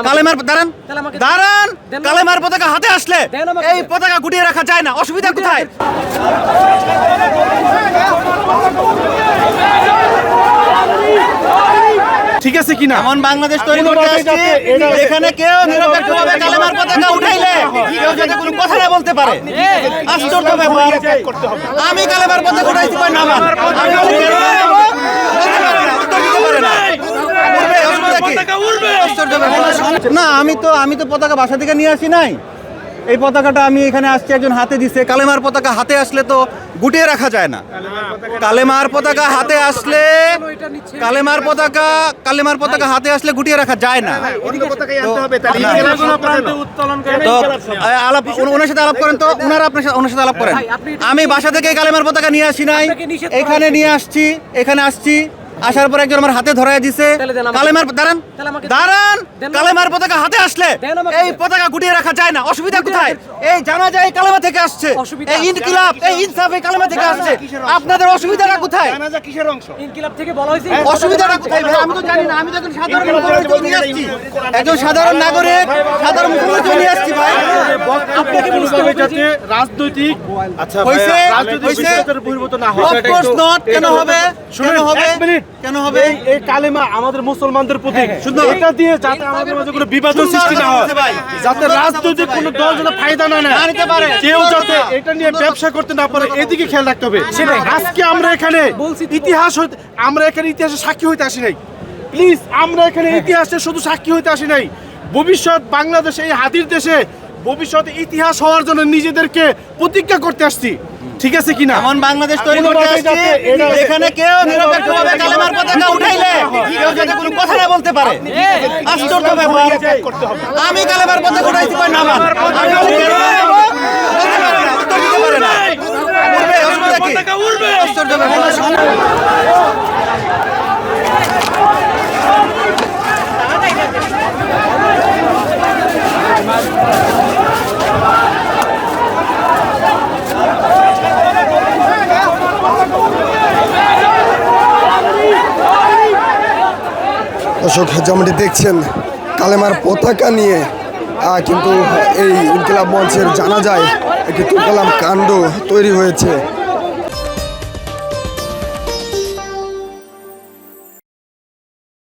কালেমার দাঁড়ান দাঁড়ান, কালেমার পতাকা হাতে আসলে এই পতাকা গুটিয়ে রাখা যায় না, অসুবিধা কোথায়? ঠিক আছে কিনা? এমন বাংলাদেশ তৈরি করতে আসছি এখানে কেউ নিরপেক্ষভাবে কালেমার পতাকা উঠাইলে কেউ যাতে কোনো কথা না বলতে পারে। আশ্চর্য ব্যাপার, আমি কালেমার পতাকা উঠাইছি কই না মান না, আমি তো পতাকা বাসা থেকে নিয়ে আসি নাই। এই পতাকাটা আমি এখানে আসছি, একজন হাতে দিছে। কালেমার পতাকা হাতে আসলে তো গুটিয়ে রাখা যায় না। কালেমার পতাকা হাতে আসলে কালেমার পতাকা হাতে আসলে গুটিয়ে রাখা যায় না। তো আলাপ ওনার সাথে আলাপ করেন, তো ওনারা ওনার সাথে আলাপ করেন। আমি বাসা থেকে কালেমার পতাকা নিয়ে আসি নাই, এখানে নিয়ে আসছি। এখানে আসছি, আসার পর একজন আমার হাতে ধরায় দিছে। কালেমার দাঁড়ান দাঁড়ান, কালেমার পতাকা হাতে আসলে এই পতাকা গুটিয়ে রাখা যায় না, অসুবিধা কোথায়? এই জানা যায় কালেমা থেকে আসছে, এই ইনকিলাব, এই ইনসাফ এই কালেমা থেকে আসছে। আপনাদের অসুবিধাটা কোথায়? কিসের অংশ? ইনকিলাব থেকে বলা হয়েছে অসুবিধাটা কোথায় ভাই? আমি তো জানি না, আমি তো একজন সাধারণ নাগরিক নিয়ে আসছি, একজন সাধারণ নাগরিক, সাধারণ মুসলমান নিয়ে আসছি ভাই। আপনাকে বুঝতে হবে যাতে রাজনৈতিক হইছে বহির্ভূত না হয়। Of course not. কেন হবে? কেন হবে? কেন হবে? এই কালেমা আমাদের মুসলমানদের প্রতীক। এটা দিয়ে যাতে আমাদের মাঝে কোনো বিবাদ সৃষ্টি না হয়, যাতে রাজনৈতিক কোনো দল যাতে ফায়দা না নেয়, কেউ যাতে এটা নিয়ে ব্যবসা করতে না পারে, এদিকে খেয়াল রাখতে হবে। আজকে আমরা এখানে ইতিহাসের সাক্ষী হইতে আসি নাই। প্লিজ, আমরা এখানে ইতিহাসের শুধু সাক্ষী হইতে আসি নাই। ভবিষ্যৎ বাংলাদেশে, এই হাতির দেশে ভবিষ্যতে ইতিহাস হওয়ার জন্য নিজেদেরকে প্রতিজ্ঞা করতে আসছি। ঠিক আছে কিনা? এমন বাংলাদেশ তৈরি করতে আসছি এখানে কেউ নিরপেক্ষভাবে কালেমার পতাকা উঠাইলে কেউ যাতে কোনো কথা না বলতে পারে। আশ্চর্য ব্যাপার, আমি কালেমার পতাকা উঠাইছি কই না মান আশ্চর্য ব্যাপার। দর্শক, যেমনটি দেখছেন কালেমার পতাকা নিয়ে কিন্তু এই ইনকিলাব মঞ্চের জানা যায় একটি তুলকালাম কাণ্ড তৈরি হয়েছে।